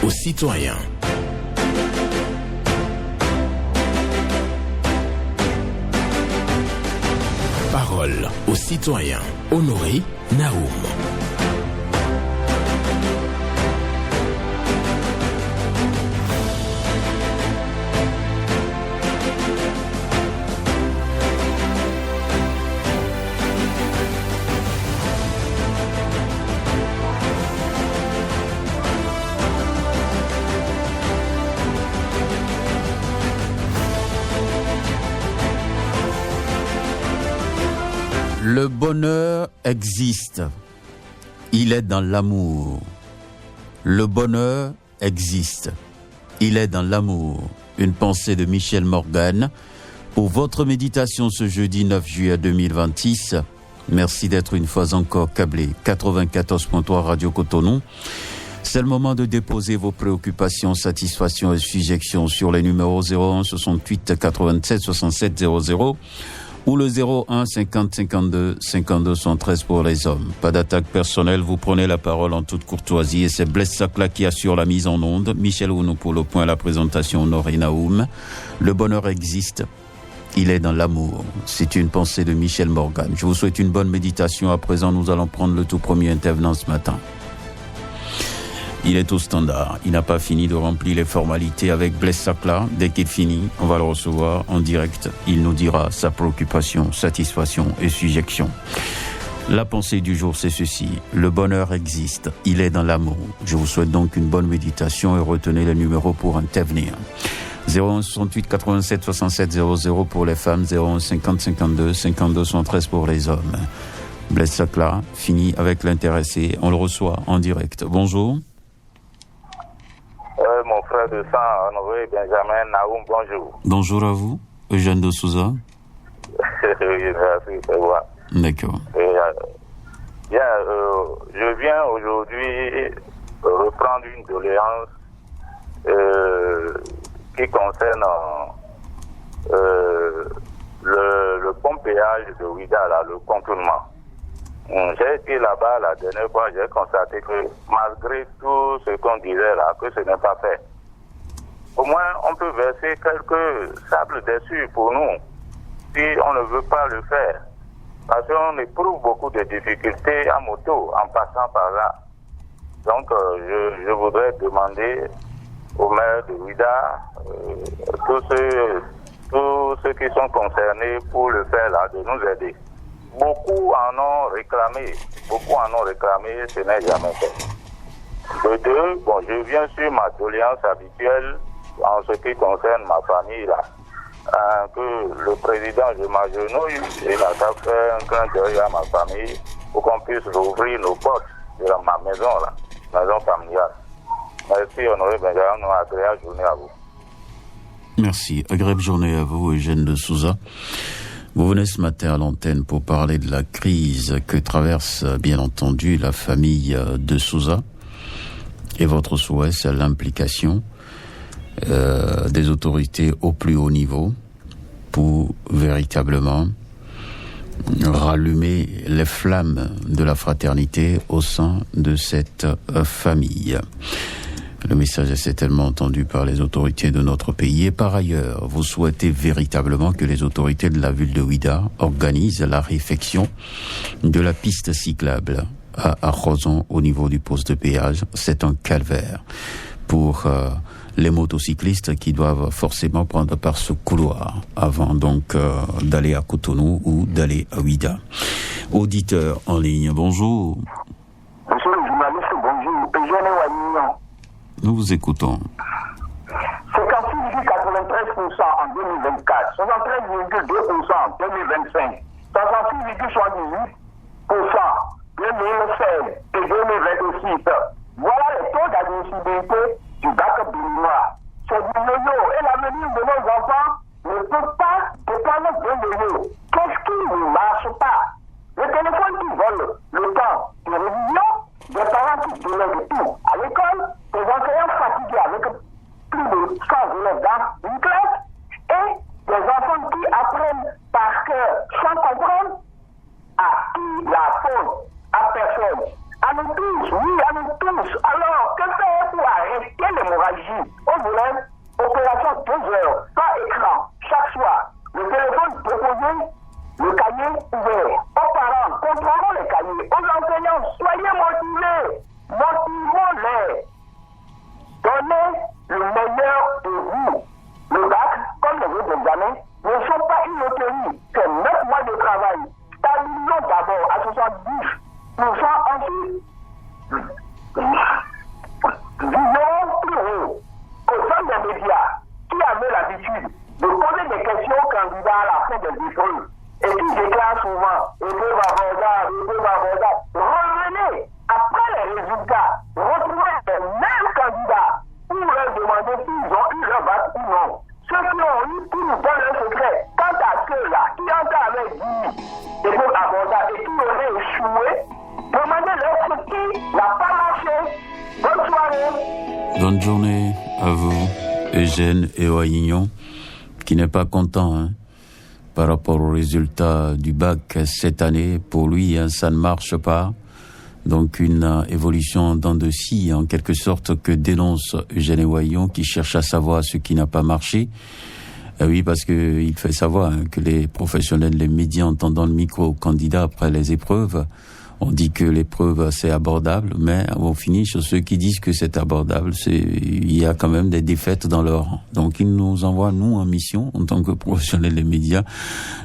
aux citoyens. Parole aux citoyens. Honoré Naoum. Le bonheur existe. Il est dans l'amour. Le bonheur existe. Il est dans l'amour. Une pensée de Michel Morgan pour votre méditation ce jeudi 9 juillet 2026. Merci d'être une fois encore câblé. 94.3 Radio Cotonou. C'est le moment de déposer vos préoccupations, satisfactions et suggestions sur les numéros 01 68 87 67 00 ou le 01 50 52 52 113 pour les hommes. Pas d'attaque personnelle, vous prenez la parole en toute courtoisie et c'est Blaise Sacla qui assure la mise en onde. Michel Ounou pour le point, la présentation, Honoré Naoum. Le bonheur existe. Il est dans l'amour. C'est une pensée de Michel Morgan. Je vous souhaite une bonne méditation. À présent, nous allons prendre le tout premier intervenant ce matin. Il est au standard. Il n'a pas fini de remplir les formalités avec Blaise Sacla. Dès qu'il finit, on va le recevoir en direct. Il nous dira sa préoccupation, satisfaction et suggestion. La pensée du jour, c'est ceci. Le bonheur existe. Il est dans l'amour. Je vous souhaite donc une bonne méditation et retenez les numéros pour intervenir. 01 68 87 67 00 pour les femmes, 01 50 52 52 113 pour les hommes. Blaise Sacla finit avec l'intéressé. On le reçoit en direct. Bonjour. Mon frère de sang, Honoré Benjamin Naoum, bonjour. Bonjour à vous, Eugène de Souza. Merci, c'est moi. D'accord. Je viens aujourd'hui reprendre une doléance qui concerne le pont péage de Ouida, là, le contournement. J'ai été là-bas la dernière fois, j'ai constaté que malgré tout ce qu'on disait là, que ce n'est pas fait. Au moins, on peut verser quelques sables dessus pour nous, si on ne veut pas le faire. Parce qu'on éprouve beaucoup de difficultés à moto en passant par là. Donc, je voudrais demander au maire de Ouida, tous ceux qui sont concernés pour le faire là, de nous aider. Beaucoup en ont réclamé, ce n'est jamais fait. De deux, je viens sur ma doléance habituelle en ce qui concerne ma famille là. Que le président, je m'agenouille, il a fait un clin d'œil à ma famille pour qu'on puisse rouvrir nos portes de ma maison là, maison familiale. Merci Honoré Benjamin, agréable journée à vous. Merci, agréable journée à vous Eugène de Souza. Vous venez ce matin à l'antenne pour parler de la crise que traverse bien entendu la famille de Souza. Et votre souhait, c'est l'implication des autorités au plus haut niveau pour véritablement rallumer les flammes de la fraternité au sein de cette famille. Le message est certainement entendu par les autorités de notre pays. Et par ailleurs, vous souhaitez véritablement que les autorités de la ville de Ouida organisent la réfection de la piste cyclable à Roson au niveau du poste de péage. C'est un calvaire pour les motocyclistes qui doivent forcément prendre par ce couloir avant donc d'aller à Cotonou ou d'aller à Ouida. Auditeur en ligne, bonjour. Monsieur le journaliste, bonjour. Nous vous écoutons. 56,93% en 2024, 73,2% en 2025, 66,78% 2016 et 2026. Voilà le taux d'admissibilité du bac béninois. C'est du yo-yo et l'avenir de nos enfants ne peut pas dépendre d'un yo-yo. Qu'est-ce qui ne marche pas? Le téléphone qui vole le temps de révision, des parents qui délèguent tout à l'école, des enseignants fatigués avec plus de 100 élèves dans une classe, et des enfants qui apprennent par cœur sans comprendre à qui la faute, à personne, à À nous tous, oui, à nous tous. Alors, que faire pour arrêter l'hémorragie? On voulait opération 2 heures, par écran, chaque soir. Le téléphone proposé, le cahier ouvert. Aux parents, contrôlons les cahiers. Aux enseignants, soyez motivés. Motivons-les. Donnez le meilleur de vous. Le bac, comme les autres examens, ne sont pas une loterie. C'est 9 mois de travail. Stabilisons d'abord à 70%, ensuite, disons plus haut. Aux femmes des médias qui avaient l'habitude de poser des questions aux candidats à la fin des épreuves et qui déclarent souvent épreuve abordable, revenez après les résultats, retrouvez les mêmes candidats pour leur demander s'ils ont eu leur bac ou non. Ceux qui ont eu, qui nous donnent un secret. Quant à ceux-là qui encore avaient dit épreuve abordable et qui auraient échoué, demandez-leur qui n'a pas marché. Bonne soirée. Bonne journée à vous, Eugène Eoignon, qui n'est pas content par rapport aux résultats du bac cette année. Pour lui, ça ne marche pas. Donc une évolution en dents de scie, en quelque sorte, que dénonce Eugène Eoignon, qui cherche à savoir ce qui n'a pas marché. Oui, parce que il fait savoir que les professionnels, les médias, entendant le micro candidat après les épreuves, on dit que l'épreuve c'est abordable, mais on finit sur ceux qui disent que c'est abordable. Il y a quand même des défaites dans leur rang. Donc ils nous envoient, nous, en mission, en tant que professionnels des médias,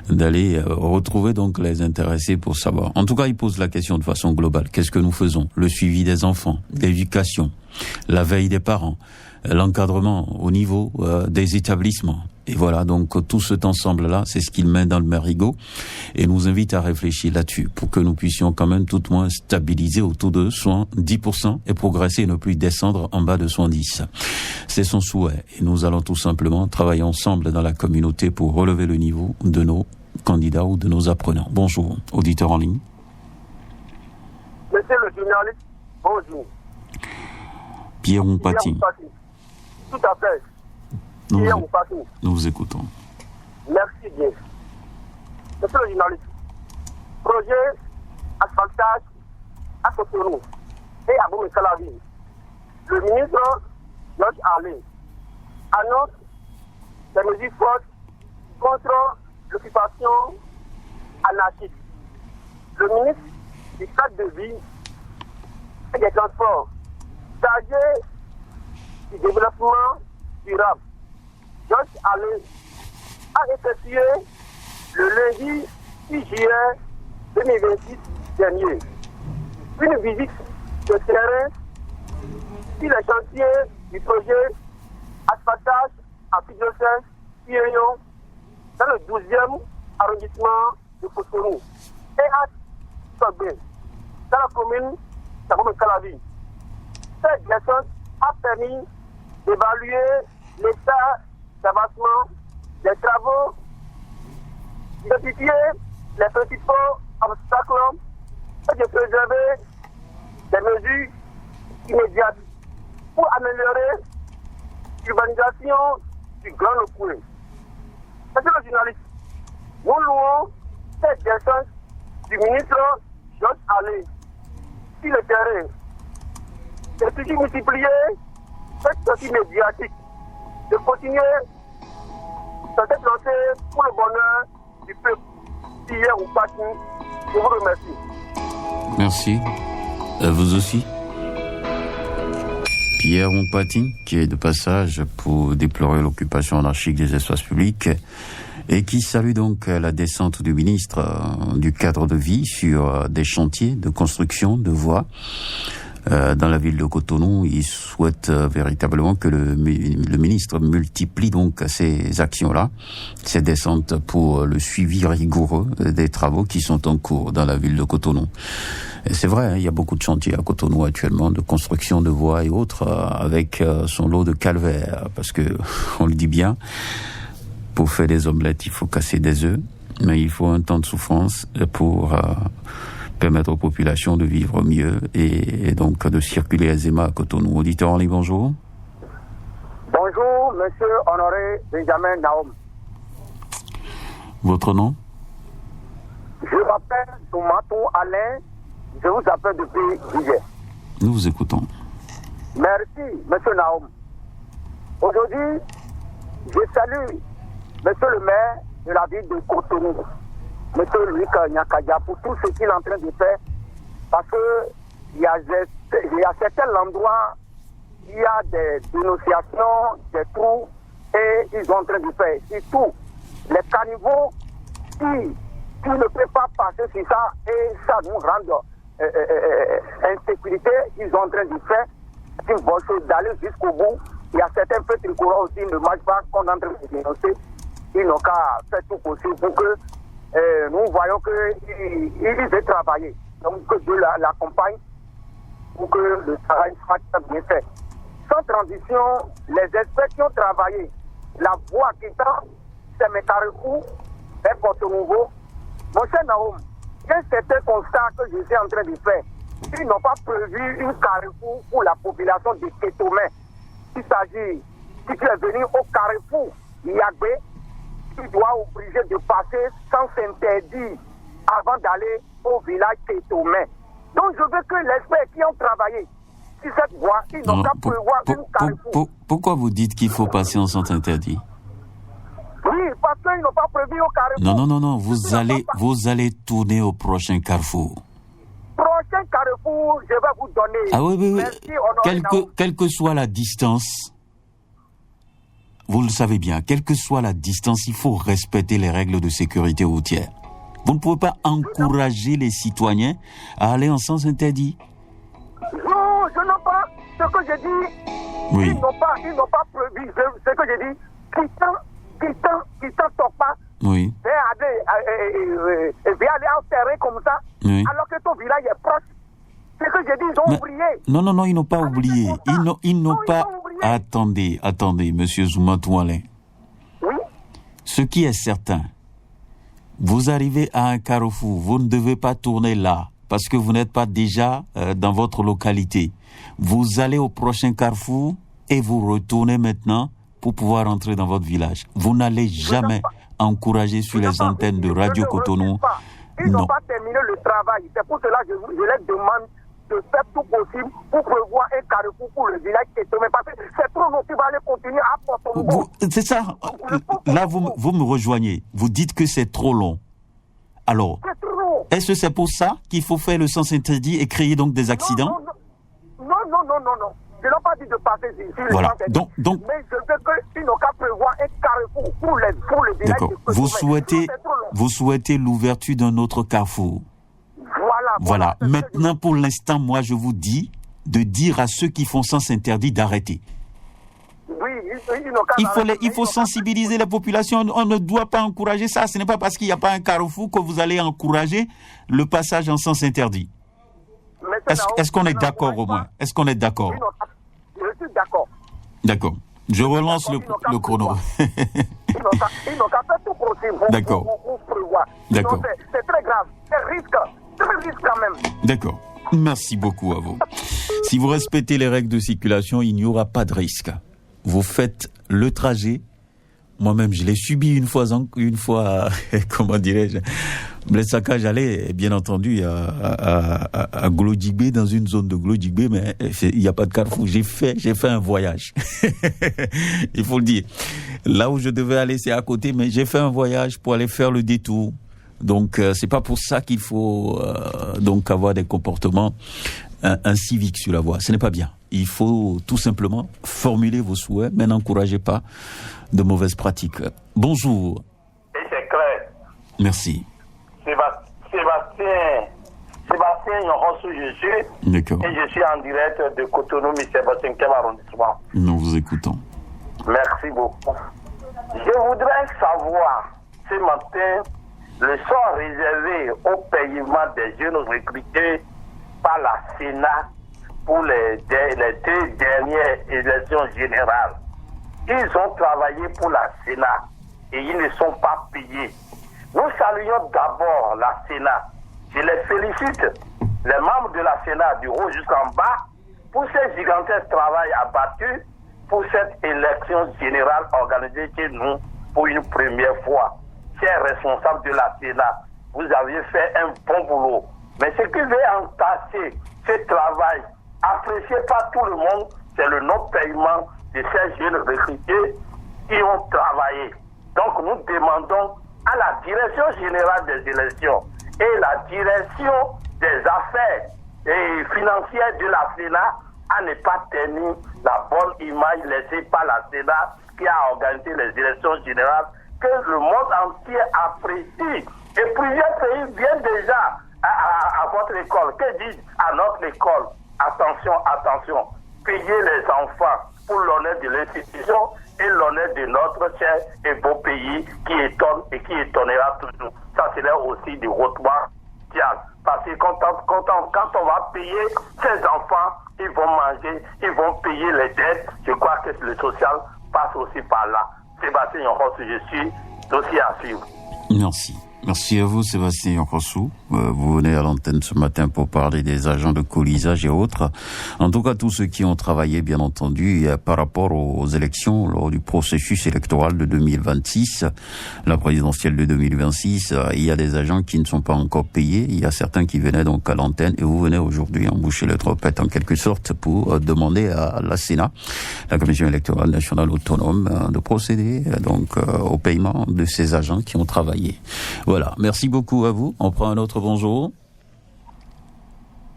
d'aller retrouver donc les intéressés pour savoir. En tout cas, ils posent la question de façon globale. Qu'est-ce que nous faisons? Le suivi des enfants, l'éducation, la veille des parents, l'encadrement au niveau des établissements. Et voilà, donc tout cet ensemble-là, c'est ce qu'il met dans le marigot et nous invite à réfléchir là-dessus pour que nous puissions quand même tout au moins stabiliser autour de 10% et progresser et ne plus descendre en bas de 10. C'est son souhait et nous allons tout simplement travailler ensemble dans la communauté pour relever le niveau de nos candidats ou de nos apprenants. Bonjour, auditeur en ligne. Monsieur le journaliste, bonjour. Pierre Ompati. Tout à fait. Nous vous écoutons. Merci bien. Monsieur le journaliste, projet asphaltage à Cotonou et à Boumé-Calavi. Le ministre Georges Allé annonce des mesures fortes contre l'occupation anarchique. Le ministre du cadre de vie et des transports chargé du développement durable, Georges Allé, a effectué le lundi 6 juillet 2026 dernier une visite de terrain sur les chantiers du projet asphaltage à Fidjocène, Piéyon, dans le 12e arrondissement de Cotonou, et à Togbe, dans la commune de Calavi. Cette descente a permis d'évaluer l'état d'avancement des travaux, d'identifier les principaux obstacles et de préserver des mesures immédiates pour améliorer l'urbanisation du Grand Locoué. Monsieur le journaliste, nous louons cette descente du ministre Georges Allé sur le terrain. C'est toujours multiplier cette sortie médiatique, de continuer dans cette lancée pour le bonheur du peuple. Pierre Ompati, je vous remercie. Merci. À vous aussi. Pierre Ompati, qui est de passage pour déplorer l'occupation anarchique des espaces publics et qui salue donc la descente du ministre du cadre de vie sur des chantiers de construction de voies dans la ville de Cotonou. Il souhaite véritablement que le ministre multiplie donc ces actions-là, ces descentes pour le suivi rigoureux des travaux qui sont en cours dans la ville de Cotonou. Et c'est vrai, il y a beaucoup de chantiers à Cotonou actuellement, de construction de voies et autres, avec son lot de calvaire, parce que, on le dit bien, pour faire des omelettes, il faut casser des œufs, mais il faut un temps de souffrance pour permettre aux populations de vivre mieux et donc de circuler aisément à Cotonou. Auditeur en ligne, bonjour. Bonjour, monsieur Honoré Benjamin Naom. Votre nom? Je m'appelle Tomato Alain Je vous appelle depuis Niger. Nous vous écoutons. Merci, monsieur Naoum. Aujourd'hui, je salue monsieur le maire de la ville de Cotonou, monsieur Luc Nyakadia, pour tout ce qu'il est en train de faire. Parce qu'il y a certains endroits, il y a des dénonciations, des trous, et ils sont en train de faire. Surtout, les caniveaux qui ne peuvent pas passer sur ça, et ça nous rend insécurité, ils sont en train de faire. C'est une bonne chose d'aller jusqu'au bout. Il y a certains petits tricolores aussi qui ne marchent pas, qu'on est en train de dénoncer. Ils n'ont qu'à faire tout possible pour que nous voyons qu'ils veulent travailler. Donc que Dieu l'accompagne pour que le travail soit bien fait. Sans transition, les experts qui ont travaillé, la voie qui tend, c'est mes carrefours, et Porto Nouveau. Mon cher Naoum, il y a un certain constat que je suis en train de faire. Ils n'ont pas prévu une carrefour pour la population de Kétomé. Il s'agit, si tu es venu au carrefour Yagbe, tu dois obliger de passer sans s'interdire avant d'aller au village Kétomé. Donc je veux que les experts qui ont travaillé sur cette voie, ils n'ont qu'à prévoir une carrefour. Pourquoi vous dites qu'il faut passer en sens interdit? Oui, parce qu'ils n'ont pas prévu au carrefour. Non, vous allez tourner au prochain carrefour. Prochain carrefour, je vais vous donner. Ah oui. Merci, quelle que soit la distance, vous le savez bien, quelle que soit la distance, il faut respecter les règles de sécurité routière. Vous ne pouvez pas encourager les citoyens à aller en sens interdit. Non, je n'ai pas. Ce que j'ai dit, oui. Ils n'ont pas prévu. Ce que j'ai dit, qui t'en sort pas. Oui. Viens aller enterrer comme ça, oui. Alors que ton village est proche. C'est ce que j'ai dit, ils ont oublié. Non, ils n'ont pas oublié. Ils n'ont pas... Oublié. Attendez, monsieur Zoumatoualin. Oui. Ce qui est certain, vous arrivez à un carrefour, vous ne devez pas tourner là, parce que vous n'êtes pas déjà dans votre localité. Vous allez au prochain carrefour et vous retournez maintenant pour pouvoir entrer dans votre village. Vous n'allez jamais encourager sur les antennes de Radio Cotonou. Ils n'ont pas terminé le travail. C'est pour cela que je les demande de faire tout possible pour prévoir un carrefour pour le village Kétomé. Parce que c'est trop long, tu vas aller continuer à Porto Nouveau. C'est ça. Là, vous me rejoignez. Vous dites que c'est trop long. Alors, est-ce que c'est pour ça qu'il faut faire le sens interdit et créer donc des accidents? Non. Je n'ai pas dit de passer sur le voilà. sens interdit. Donc, mais je veux qu'ils n'ont qu'à prévoir un carrefour pour le village Kétomé. Vous souhaitez l'ouverture d'un autre carrefour. Voilà. Maintenant, pour l'instant, moi, je vous dis de dire à ceux qui font sens interdit d'arrêter. Oui, il faut sensibiliser la population. On ne doit pas encourager ça. Ce n'est pas parce qu'il n'y a pas un carrefour que vous allez encourager le passage en sens interdit. Est-ce qu'on est d'accord au moins? Est-ce qu'on est d'accord? Je suis d'accord. D'accord. Je relance le chrono. Ils n'ont qu'à faire tout possible. D'accord. D'accord. C'est très grave. C'est risque quand même. D'accord. Merci beaucoup à vous. Si vous respectez les règles de circulation, il n'y aura pas de risque. Vous faites le trajet. Moi-même, je l'ai subi une fois, comment dirais-je, Blessaka, j'allais, bien entendu, à Glodjigbe, dans une zone de Glodjigbe, mais il n'y a pas de carrefour. J'ai fait un voyage. Il faut le dire. Là où je devais aller, c'est à côté, mais j'ai fait un voyage pour aller faire le détour. Donc, c'est pas pour ça qu'il faut, donc avoir des comportements inciviques sur la voie. Ce n'est pas bien. Il faut tout simplement formuler vos souhaits, mais n'encouragez pas de mauvaises pratiques. Bonjour. Et c'est clair. Merci. Sébastien Yonrossou, je suis. D'accord. Et je suis en direct de Cotonou, Sébastien, 5e arrondissement. Nous vous écoutons. Merci beaucoup. Je voudrais savoir, ce matin, le sort réservé au paiement des jeunes recrutés par la Sénat pour les 2 dernières élections générales. Ils ont travaillé pour la Sénat et ils ne sont pas payés. Nous saluons d'abord la Sénat. Je les félicite, les membres de la Sénat, du haut jusqu'en bas, pour ce gigantesque travail abattu pour cette élection générale organisée chez nous pour une première fois. Chers responsables de la Sénat, vous avez fait un bon boulot. Mais ce qui veut entasser ce travail, apprécié par tout le monde, c'est le non-paiement de ces jeunes recrutés qui ont travaillé. Donc nous demandons à la direction générale des élections et la direction des affaires et financières de la Sénat à ne pas tenir la bonne image laissée par la Sénat qui a organisé les élections générales, que le monde entier apprécie. Et plusieurs pays viennent déjà à votre école. Que disent à notre école? Attention, attention, payez les enfants pour l'honneur de l'institution et l'honneur de notre cher et beau pays qui étonne et qui étonnera toujours. Ça serait aussi du hautement social. Parce que quand on va payer ces enfants, ils vont manger, ils vont payer les dettes. Je crois que le social passe aussi par là. Sébastien Yonrossou, je suis dossier à suivre. Merci. Merci à vous, Sébastien Yonrossou. Vous venez à l'antenne ce matin pour parler des agents de colisage et autres. En tout cas, tous ceux qui ont travaillé, bien entendu, par rapport aux élections, lors du processus électoral de 2026, la présidentielle de 2026, il y a des agents qui ne sont pas encore payés. Il y a certains qui venaient donc à l'antenne et vous venez aujourd'hui emboucher les trompette en quelque sorte pour demander à la Sénat, la Commission électorale nationale autonome, de procéder donc au paiement de ces agents qui ont travaillé. Voilà, merci beaucoup à vous. On prend un autre bonjour.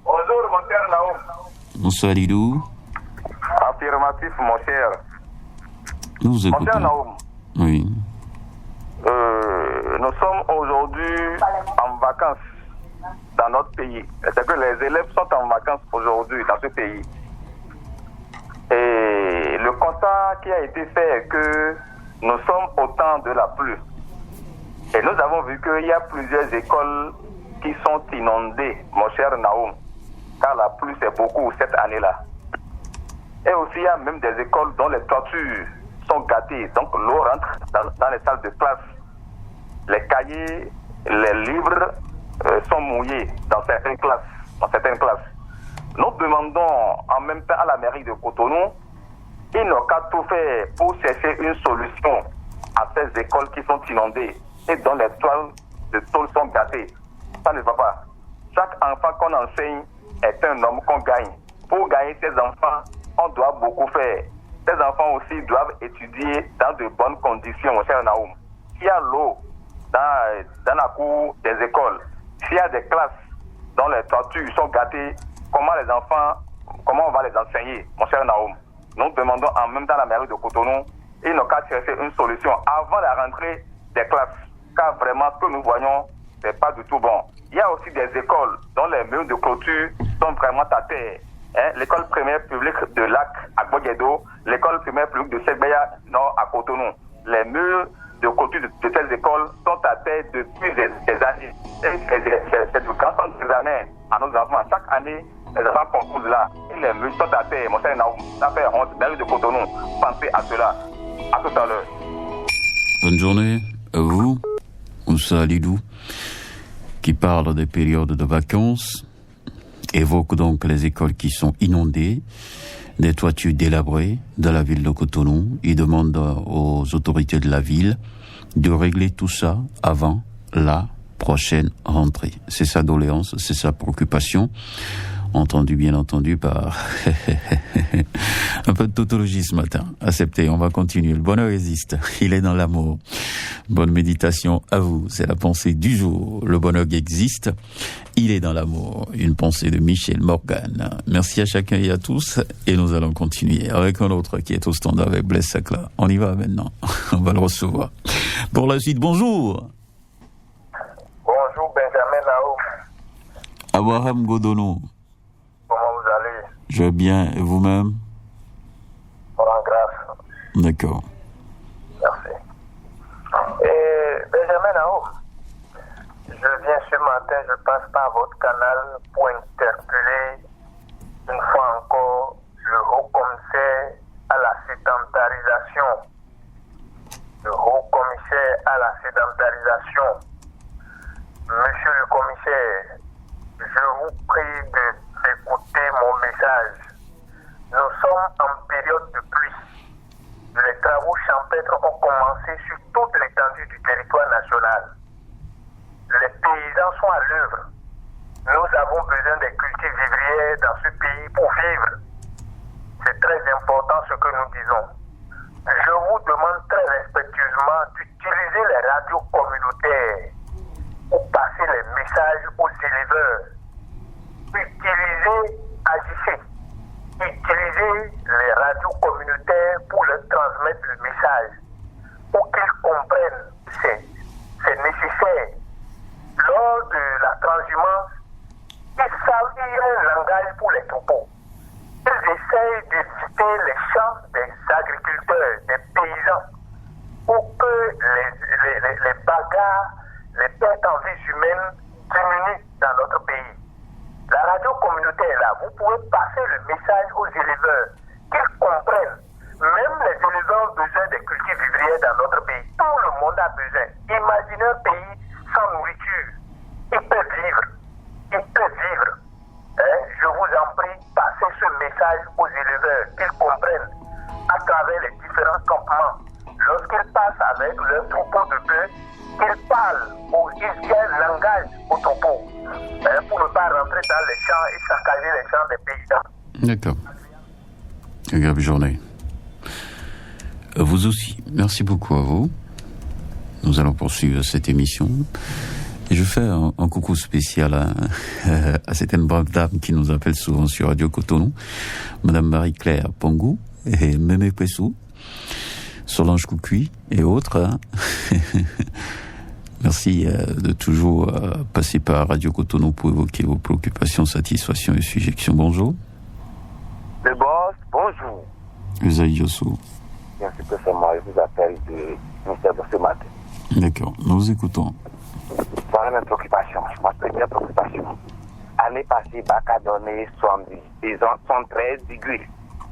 Bonjour, mon cher Naoum. Bonsoir, Lidou. Affirmatif, mon cher. Nous vous écoutons. Mon cher Naoum. Oui. Nous sommes aujourd'hui en vacances dans notre pays. C'est que les élèves sont en vacances aujourd'hui dans ce pays. Et le constat qui a été fait est que nous sommes au temps de la pluie. Et nous avons vu qu'il y a plusieurs écoles qui sont inondées, mon cher Naoum, car la pluie c'est beaucoup cette année-là. Et aussi il y a même des écoles dont les toitures sont gâtées, donc l'eau rentre dans les salles de classe. Les cahiers, les livres sont mouillés dans certaines classes. Nous demandons en même temps à la mairie de Cotonou, ils n'ont qu'à tout faire pour chercher une solution à ces écoles qui sont inondées et dont les toiles de tôle sont gâtées. Ça ne va pas. Chaque enfant qu'on enseigne est un homme qu'on gagne. Pour gagner ces enfants, on doit beaucoup faire. Ces enfants aussi doivent étudier dans de bonnes conditions, mon cher Naoum. S'il y a l'eau dans la cour des écoles, s'il y a des classes dont les toitures sont gâtées, comment on va les enseigner, mon cher Naoum? Nous demandons en même temps à la mairie de Cotonou, ils n'ont qu'à chercher une solution avant la rentrée des classes. Car vraiment, ce que nous voyons, c'est pas du tout bon. Il y a aussi des écoles dont les murs de clôture sont vraiment à terre. L'école primaire publique de Lac à Boguedo, l'école primaire publique de Segbeya Nord à Cotonou. Les murs de clôture de ces écoles sont à terre depuis des années. C'est du grand centre d'examen à nos enfants. Chaque année, les enfants concourent là. Et les murs sont à terre. Mon cher Naoum, ça fait honte. Mairie de Cotonou, pensez à cela. À tout à l'heure. Bonne journée à vous. Moussa Lidou, qui parle des périodes de vacances, évoque donc les écoles qui sont inondées, des toitures délabrées dans la ville de Cotonou. Il demande aux autorités de la ville de régler tout ça avant la prochaine rentrée. C'est sa doléance, c'est sa préoccupation. Entendu, bien entendu, par un peu de tautologie ce matin. Acceptez, on va continuer. Le bonheur existe. Il est dans l'amour. Bonne méditation à vous. C'est la pensée du jour. Le bonheur existe. Il est dans l'amour. Une pensée de Michel Morgan. Merci à chacun et à tous. Et nous allons continuer avec un autre qui est au standard avec Blaise Sacla. On y va maintenant. On va le recevoir. Pour la suite, bonjour. Bonjour Benjamin Naoum. Abraham Godono. Comment vous allez? Je vais bien. Et vous-même? On rend grâce. D'accord. Merci. Et Benjamin Naoum, je viens ce matin, je passe par votre canal pour interpeller une fois encore le haut commissaire à la sédentarisation. Le haut commissaire à la sédentarisation. Monsieur le commissaire, je vous prie d'écouter mon message. Nous sommes en période de pluie. Les travaux champêtres ont commencé sur toute l'étendue du territoire national. Les paysans sont à l'œuvre. Nous avons besoin des cultures vivrières dans ce pays pour vivre. C'est très important ce que nous disons. Je vous demande très respectueusement d'utiliser les radios communautaires pour passer les messages aux éleveurs. Utilisez AJC. Utilisez les radios communautaires pour leur transmettre le message, pour qu'ils comprennent. C'est nécessaire. Lors de la transhumance, ils savent qu'il y a un langage pour les troupeaux. Ils essayent d'éviter les champs des agriculteurs, des paysans, pour que les bagarres, les pertes en vies humaines diminuent dans notre pays. La radio communautaire, là, vous pouvez passer le message aux éleveurs, qu'ils comprennent. Même les éleveurs ont besoin des cultures vivrières dans notre pays. Tout le monde a besoin. Imaginez un pays sans nourriture. Il peut vivre. Il peut vivre. Je vous en prie, passez ce message aux éleveurs, qu'ils comprennent à travers les différents campements. Lorsqu'ils passent avec leurs troupeaux de bœufs, qu'ils parlent, ils aient un langage aux troupeaux, pour ne pas rentrer dans les champs et saccager les champs des paysans. D'accord. Agréable journée. Vous aussi. Merci beaucoup à vous. Nous allons poursuivre cette émission. Et je fais un coucou spécial à certaines braves dames qui nous appellent souvent sur Radio Cotonou. Madame Marie-Claire Pongou et Mémé Pessou, Solange Coucui et autres. Hein. Merci de toujours passer par Radio Cotonou pour évoquer vos préoccupations, satisfactions et sujections. Bonjour. Le boss, bonjour. Usaï Yossou. Merci pour ça, moi, je vous appelle de ministère de ce matin. D'accord, nous vous écoutons. Voilà ma préoccupation, ma première préoccupation. Année passée, Bac a donné 113,.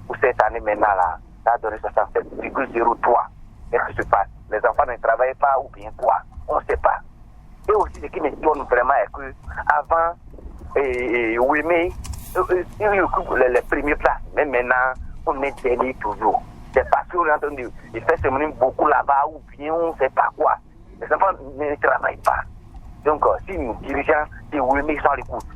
Pour cette année maintenant là, ça a donné 67,03. Qu'est-ce qui se passe? Les enfants ne travaillent pas ou bien quoi? On ne sait pas. Et aussi, ce qui m'étonne vraiment est que avant, Ouémé, il occupe les premières places. Mais maintenant, on est dernier toujours. C'est parce qu'on est en train de faire semainer beaucoup là-bas ou bien on ne sait pas quoi. Les enfants ne travaillent pas. Donc, si nous dirigeants, si Ouémé sont à l'écoute,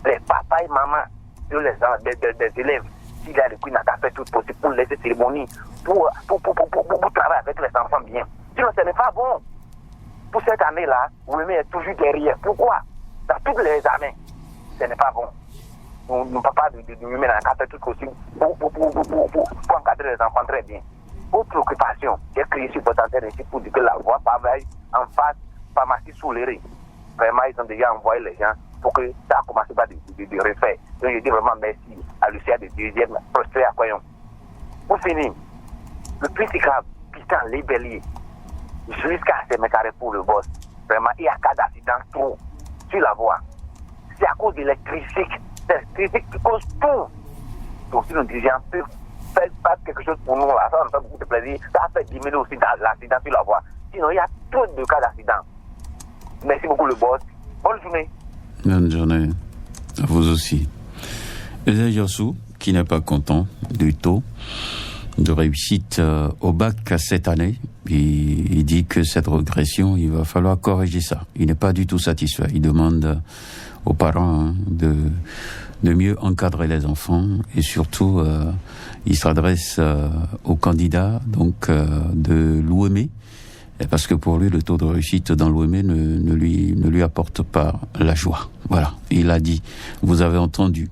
les papas et mamans des élèves, s'il a l'écoute, n'a qu'à faire tout possible pour laisser cérémonie, pour travailler avec les enfants bien. Sinon, ce n'est pas bon. Pour cette année-là, Ouémé est toujours derrière. Pourquoi? Dans toutes les années, ce n'est pas bon. On ne peut pas de Ouémé n'a qu'à faire tout possible pour encadrer les enfants très bien. Autre occupation, j'ai créé sur potentiel ici pour dire que la voie travaille en face, pharmacie sous les riz. Vraiment, ils ont déjà envoyé les gens pour que ça a commencé par de refaire. Donc, je dis vraiment merci à Lucia de deuxième, prospère à Koyon. Pour finir, le petit grave, putain, les béliers, jusqu'à ces mécarés pour le boss, vraiment, il y a cas d'accident trop sur la voie. C'est à cause de l'électricité. L'électricité qui cause tout. Donc, si nos dirigeants peuvent faire quelque chose pour nous, là, ça nous fait beaucoup de plaisir. Ça a fait diminuer aussi l'accident sur la voie. Sinon, il y a trop de cas d'accident. Merci beaucoup, le boss. Bonne journée. Bonne journée. À vous aussi. Ezel Yossou, qui n'est pas content du taux de réussite au bac cette année, il dit que cette régression, il va falloir corriger ça. Il n'est pas du tout satisfait. Il demande aux parents de mieux encadrer les enfants et surtout, il s'adresse aux candidats donc de l'Ouémé. Parce que pour lui, le taux de réussite dans l'OME ne lui apporte pas la joie. Voilà, il a dit, vous avez entendu.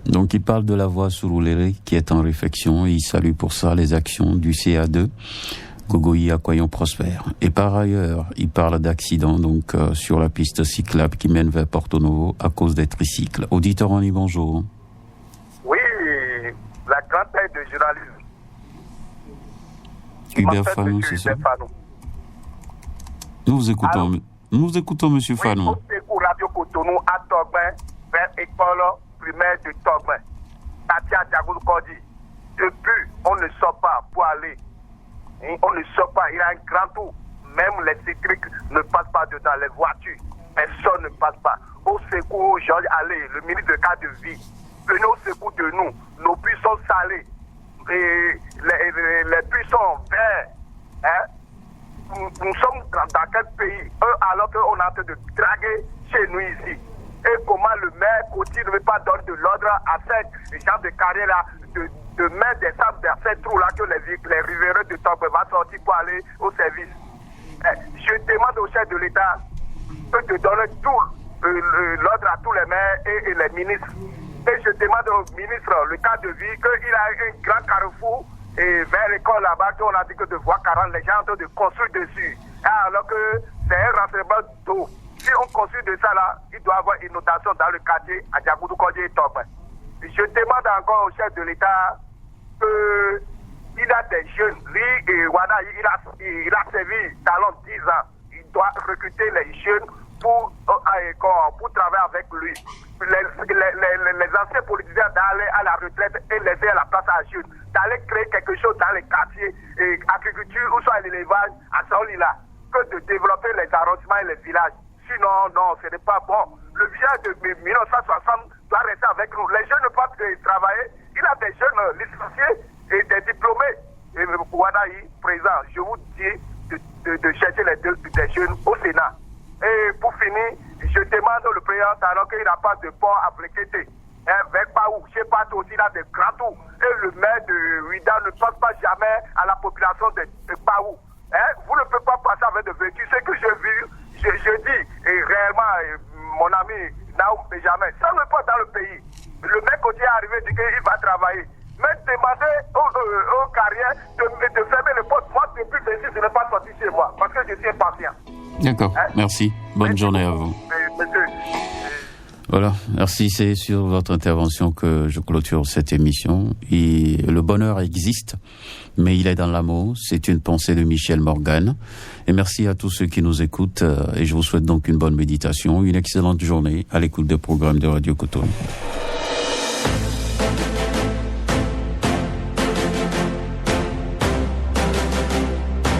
Donc il parle de la voie Sourouléré qui est en réflexion et il salue pour ça les actions du CA2, Gogoyi Akwayon Prosper. Et par ailleurs, il parle d'accidents donc sur la piste cyclable qui mène vers Porto Novo à cause des tricycles. Auditeur, on y bonjour. Oui, la grande taille de journalisme. Hubert Fanon, c'est ça? Nous vous écoutons, monsieur Fanon. Oui, au Radio Cotonou à Togben, vers l'école primaire de Togben. Tatia Diagoul Kodi. Depuis, on ne sort pas pour aller. On ne sort pas, il y a un grand tour. Même les cycliques ne passent pas dedans, les voitures. Personne ne passe pas. Au secours, Georges Allé, le ministre de cadre de vie. Venez au secours de nous. Nos puits sont salés. Et les puits sont verts. Hein? Nous sommes dans quel pays? Alors qu'on est en train de draguer chez nous ici. et comment le maire Coty ne veut pas donner de l'ordre à ces gens de carrière-là de mettre des sables dans ces trous-là que les riverains de Togbe vont sortir pour aller au service. Je demande au chef de l'État de donner tout l'ordre à tous les maires et les ministres. Et je demande au ministre, le cas de vie, qu'il a un grand carrefour et vers l'école là-bas, qu'on a dit que de voie 40, les gens sont en train de construire dessus. Alors que c'est un renseignement d'eau. Si on construit de ça là, il doit y avoir une inondation dans le quartier à Djagoudou, Kodji et Top. Je demande encore au chef de l'État qu'il a des jeunes. Lui et Wada, il a servi talent 10 ans. Il doit recruter les jeunes pour travailler avec lui. Les anciens politiciens d'aller à la retraite et laisser à la place à jeunes, d'aller créer quelque chose dans les quartiers, et agriculture ou soit l'élevage à Saouli-là, que de développer les arrondissements et les villages. Sinon, non, ce n'est pas bon. Le village de 1960 doit rester avec nous. Les jeunes ne peuvent pas travailler. Il a des jeunes licenciés et des diplômés. Et Wadaï, présent, je vous dis de chercher des jeunes au Sénat. Et pour finir, je demande au président alors qu'il n'a pas de pont à Blékété. Vers Paou, je sais pas aussi là des grands tours. Et le maire de Ouida ne pense pas jamais à la population de Paou. Vous ne pouvez pas passer avec de véhicules. Ce que j'ai vu, je dis, et réellement, mon ami Naoum Benjamin, ça ne pas dans le pays. Le mec qui est arrivé dit qu'il va travailler. Mais demander aux carrières de fermer les portes. Moi, depuis le je ne vais pas sortir chez moi parce que je suis impatient. D'accord, merci. Bonne journée à vous. Monsieur. Voilà, merci. C'est sur votre intervention que je clôture cette émission. Et le bonheur existe, mais il est dans l'amour. C'est une pensée de Michel Morgan. Et merci à tous ceux qui nous écoutent. Et je vous souhaite donc une bonne méditation, une excellente journée à l'écoute des programmes de Radio Cotonou.